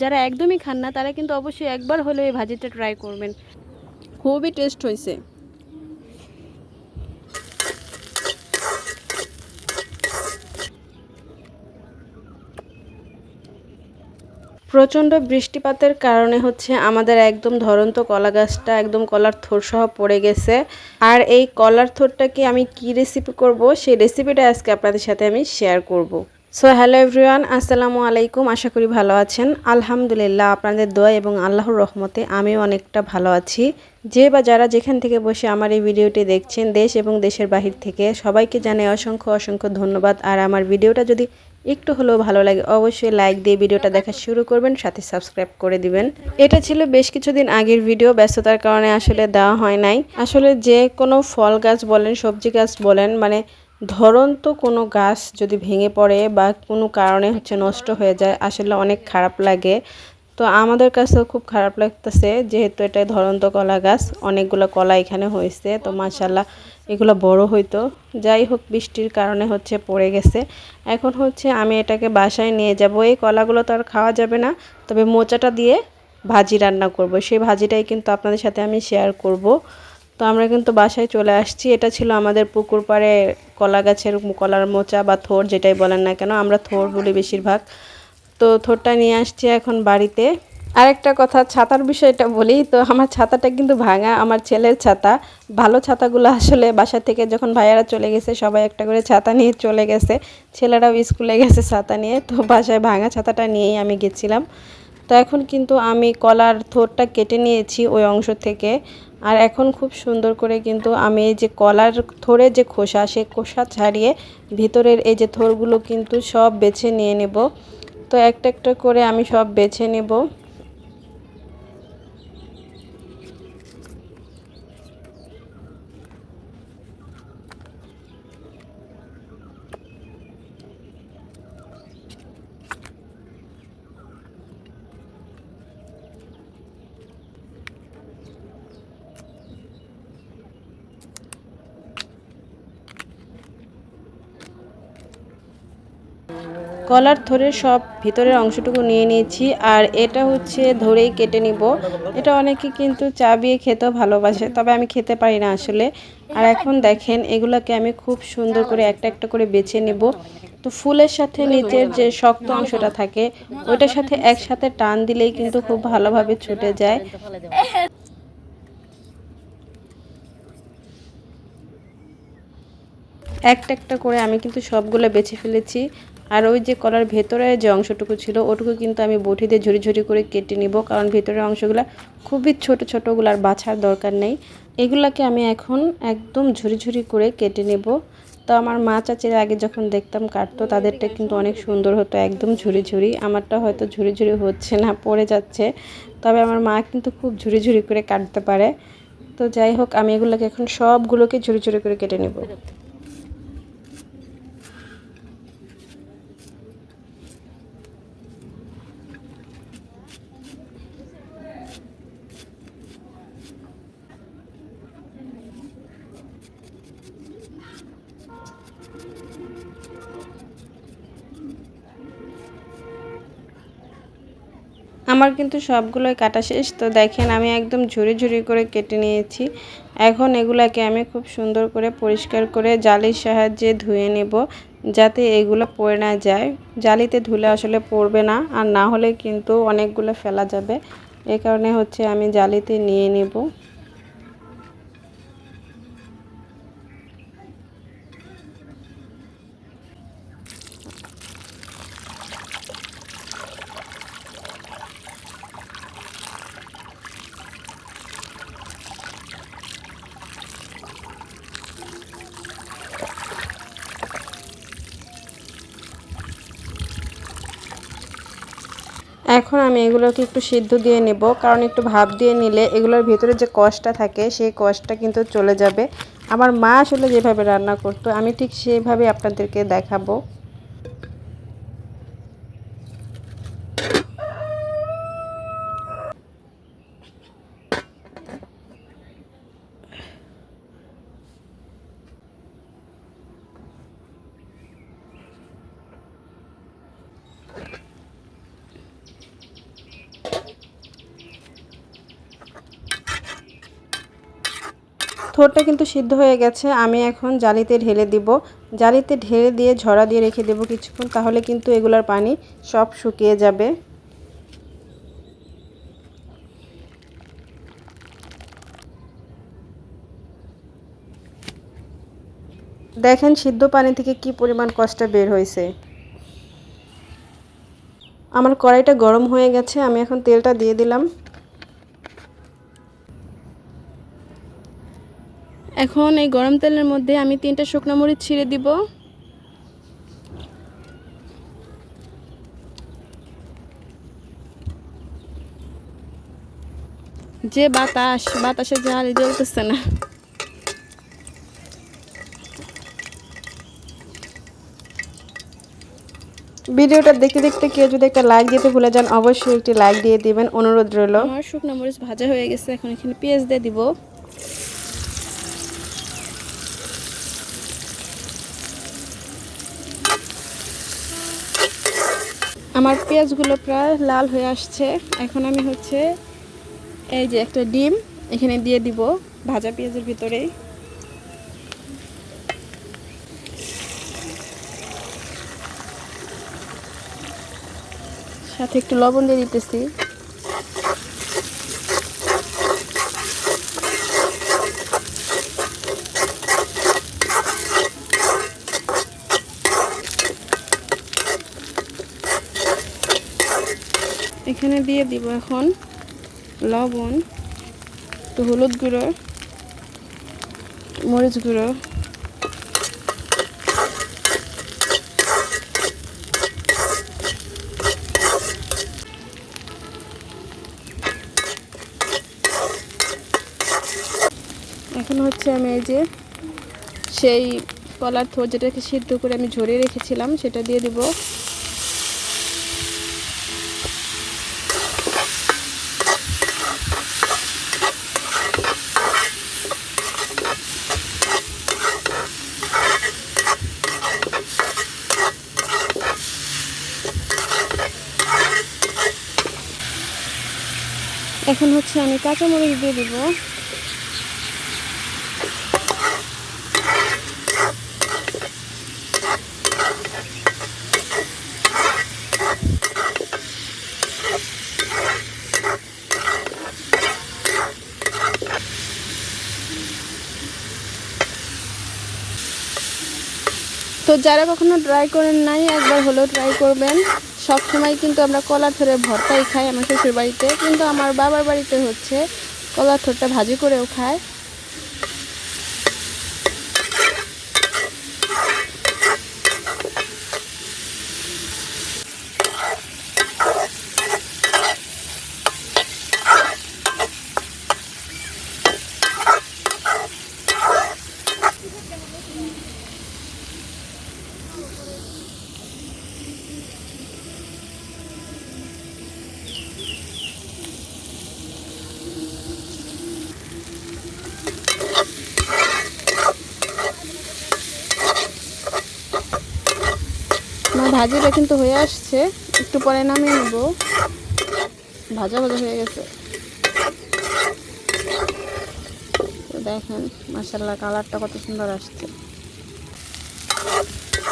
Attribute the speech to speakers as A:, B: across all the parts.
A: যারা একদমই খান না তারা কিন্তু অবশ্যই একবার হলেও এই ভাজিটা ট্রাই করবেন, খুবই টেস্ট হয়েছে। প্রচণ্ড বৃষ্টিপাতের কারণে হচ্ছে আমাদের একদম ধরন্ত কলা গাছটা একদম কলার থোড় সহ পড়ে গেছে। আর এই কলার থোড়টাকে আমি কি রেসিপি করব, সেই রেসিপিটা আজকে আপনাদের সাথে আমি শেয়ার করব। সো হ্যালো এভরিওয়ান, আসসালামু আলাইকুম। আশা করি ভালো আছেন। আলহামদুলিল্লাহ, আপনাদের দোয়া এবং আল্লাহর রহমতে আমিও অনেকটা ভালো আছি। যে বা যারা যেখান থেকে বসে আমার এই ভিডিওটি দেখছেন, দেশ এবং দেশের বাহির থেকে, সবাইকে জানাই অসংখ্য অসংখ্য ধন্যবাদ। আর আমার ভিডিওটা যদি একটু হলেও ভালো লাগে অবশ্যই লাইক দিয়ে ভিডিওটা দেখা শুরু করবেন, সাথে সাবস্ক্রাইব করে দিবেন। এটা ছিল বেশ কিছুদিন আগের ভিডিও, ব্যস্ততার কারণে আসলে দেওয়া হয় নাই। আসলে যে কোনো ফল গাছ বলেন, সবজি গাছ বলেন, মানে ধরন্ত কোনো গাছ যদি ভেঙে পড়ে বা কোনো কারণে হচ্ছে নষ্ট হয়ে যায়, আসলে অনেক খারাপ লাগে। তো আমাদের কাছেও খুব খারাপ লাগতেছে, যেহেতু এটা ধরন্ত কলা গাছ, অনেকগুলো কলা এখানে হয়েছে। তো মাশাল্লাহ এগুলো বড় হইতো, যাই হোক বৃষ্টির কারণে হচ্ছে পড়ে গেছে। এখন হচ্ছে আমি এটাকে বাসায় নিয়ে যাব। এই কলাগুলো তো আর খাওয়া যাবে না, তবে মোচাটা দিয়ে ভাজি রান্না করব। সেই ভাজিটাই কিন্তু আপনাদের সাথে আমি শেয়ার করব। তো আমরা কিন্তু বাসায় চলে আসছি। এটা ছিল আমাদের পুকুর পাড়ে কলা গাছের কলার মোচা বা থোড়, যেটাই বলেন না কেন, আমরা থোড় বলি বেশিরভাগ। তো থোড়টা নিয়ে আসছি এখন বাড়িতে। আরেকটা কথা, ছাতার বিষয়টা বলি, তো আমার ছাতাটা কিন্তু ভাঙা, আমার ছেলের ছাতা। ভালো ছাতাগুলো আসলে বাসা থেকে যখন ভাইয়ারা চলে গেছে সবাই একটা করে ছাতা নিয়ে চলে গেছে, ছেলেরাও স্কুলে গেছে ছাতা নিয়ে, তো বাসায় ভাঙা ছাতাটা নিয়েই আমি গেছিলাম। তো এখন কিন্তু আমি কলার থোড়টা কেটে নিয়েছি ওই অংশ থেকে। আর এখন খুব সুন্দর করে কিন্তু আমি এই যে কলার থোড়ের যে খোসা, সেই খোসা ছাড়িয়ে ভিতরের এই যে থোড়গুলো কিন্তু সব বেছে নিয়ে নেব। তো একটা একটা করে আমি সব বেছে নেব। কলার থোড়ের সব ভিতরের অংশটুকু নিয়ে নিয়েছি, আর এটা হচ্ছে ধরেই কেটে নিব। এটা অনেকে কিন্তু চাবিয়ে খেতেও ভালোবাসে, তবে আমি খেতে পারি না আসলে। আর এখন দেখেন এগুলোকে আমি খুব সুন্দর করে একটা একটা করে বেছে নেব। তো ফুলের সাথে নিচের যে শক্ত অংশটা থাকে ওইটার সাথে একসাথে টান দিলেই কিন্তু খুব ভালোভাবে ছুটে যায়। একটা একটা করে আমি কিন্তু সবগুলো বেছে ফেলেছি। আর ওই যে কলার ভেতরে যে অংশটুকু ছিল ওটুকু কিন্তু আমি বটি দিয়ে ঝুরি ঝুরি করে কেটে নিব, কারণ ভেতরের অংশগুলো খুবই ছোট ছোটোগুলো, আর বাছার দরকার নেই। এগুলাকে আমি এখন একদম ঝুরি ঝুরি করে কেটে নেব। তো আমার মা চাচির আগে যখন দেখতাম কাটতো, তাদেরটা কিন্তু অনেক সুন্দর হতো, একদম ঝুরি ঝুরি। আমারটা হয়তো ঝুরি ঝুরি হচ্ছে না, পড়ে যাচ্ছে। তবে আমার মা কিন্তু খুব ঝুরি ঝুরি করে কাটতে পারে। তো যাই হোক, আমি এগুলোকে এখন সবগুলোকে ঝুরি ঝুরি করে কেটে নেব। আমার কিন্তু সবগুলোই কাটা শেষ। তো দেখেন আমি একদম ঝুরি ঝুরি করে কেটে নিয়েছি। এখন এগুলাকে আমি খুব সুন্দর করে পরিষ্কার করে জালির সাহায্যে ধুয়ে নেব, যাতে এগুলো পড়ে না যায়। জালিতে ধুলে আসলে পড়বে না, আর না হলে কিন্তু অনেকগুলো ফেলা যাবে। এই কারণে হচ্ছে আমি জালিতে নিয়ে নেব। এখন আমি এগুলোকে একটু সিদ্ধ দিয়ে নেব, কারণ একটু ভাপ দিয়ে নিলে এগুলোর ভিতরে যে কষটা থাকে সেই কষটা কিন্তু চলে যাবে। আমার মা আসলে যেভাবে রান্না করতো আমি ঠিক সেইভাবে আপনাদেরকে দেখাবো। থোরটা কিন্তু সিদ্ধ হয়ে গেছে। আমি এখন জালিতে ঢেলে দিব। জালিতে ঢেলে দিয়ে ঝরা দিয়ে রেখে দেব কিছুক্ষণ, তাহলে কিন্তু এগুলার পানি সব শুকিয়ে যাবে। দেখেন সিদ্ধ পানি থেকে কি পরিমাণ কষ্ট বের হয়েছে। আমার কড়াইটা গরম হয়ে গেছে, আমি এখন তেলটা দিয়ে দিলাম। এখন এই গরম তেলের মধ্যে আমি 3টা শুকনো মরিচ ছিঁড়ে দিব। যে বাতাসে জালে জ্বলতেছে না। ভিডিওটা দেখতে দেখতে কেউ যদি একটা লাইক দিতে ভুলে যান, অবশ্যই একটি লাইক দিয়ে দিবেন, অনুরোধ রইল। আমার শুকনো মরিচ ভাজা হয়ে গেছে, এখন এখানে পেঁয়াজ দিয়ে দিব। আমার পেঁয়াজগুলো প্রায় লাল হয়ে আসছে। এখন আমি এই যে একটা ডিম এখানে দিয়ে দিব ভাজা পেঁয়াজের ভিতরেই। সাথে একটু লবণ দিয়ে দিতেছি। এখানে দিয়ে দিব এখন লবণ, একটু হলুদ গুঁড়ো, মরিচ গুঁড়ো, এখন আমি এই যে সেই কলার থোড় যেটাকে সিদ্ধ করে আমি ঝরিয়ে রেখেছিলাম সেটা দিয়ে দিব। এখন আমি কাঁচামরিচ দিয়ে দিব। তো যারা কখনো ট্রাই করেন নাই, একবার হলেও ট্রাই করবেন। সব সময় কিন্তু আমরা কলার থোড়ের ভর্তাই খাই আমার শ্বশুর বাড়িতে, কিন্তু আমার বাবার বাড়িতে কলার থোড়টা ভাজি করেও খায়। আমার ভাজিটা কিন্তু হয়ে আসছে, একটু পরে নামিয়ে নেব। ভাজা ভাজা হয়ে গেছে, দেখেন মাশাআল্লাহ কালারটা কত সুন্দর আসছে।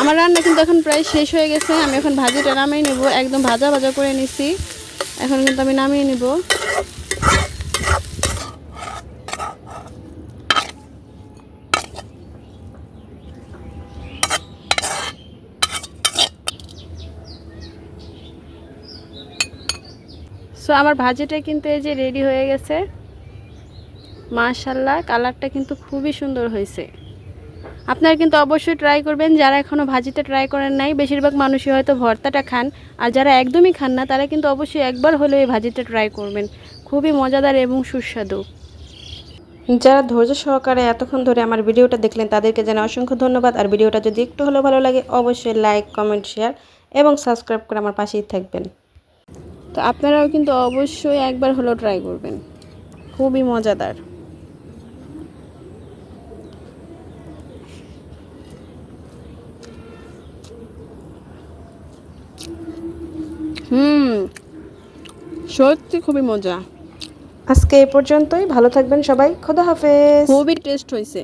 A: আমার রান্না কিন্তু এখন প্রায় শেষ হয়ে গেছে। আমি এখন ভাজিটা নামিয়ে নেব, একদম ভাজা ভাজা করে নিছি। এখন কিন্তু আমি নামিয়ে নেব। সো আমার ভাজিটা কিন্তু এই যে রেডি হয়ে গেছে। মাশাআল্লাহ কালারটা কিন্তু খুবই সুন্দর হয়েছে। আপনারা কিন্তু অবশ্যই ট্রাই করবেন, যারা এখনও ভাজিটা ট্রাই করেন নাই। বেশিরভাগ মানুষই হয়তো ভর্তাটা খান, আর যারা একদমই খান না তারা কিন্তু অবশ্যই একবার হলেও এই ভাজিটা ট্রাই করবেন। খুবই মজাদার এবং সুস্বাদু। যারা ধৈর্য সহকারে এতক্ষণ ধরে আমার ভিডিওটা দেখলেন তাদেরকে জানাই অসংখ্য ধন্যবাদ। আর ভিডিওটা যদি একটু হলেও ভালো লাগে অবশ্যই লাইক, কমেন্ট, শেয়ার এবং সাবস্ক্রাইব করে আমার পাশেই থাকবেন। তো আপনারাও কিন্তু অবশ্যই একবার হলেও ট্রাই করবেন, খুবই মজাদার। সত্যি খুবই মজা। আজকে এ পর্যন্তই, ভালো থাকবেন সবাই, খোদা হাফেজ।
B: খুবই টেস্ট হয়েছে।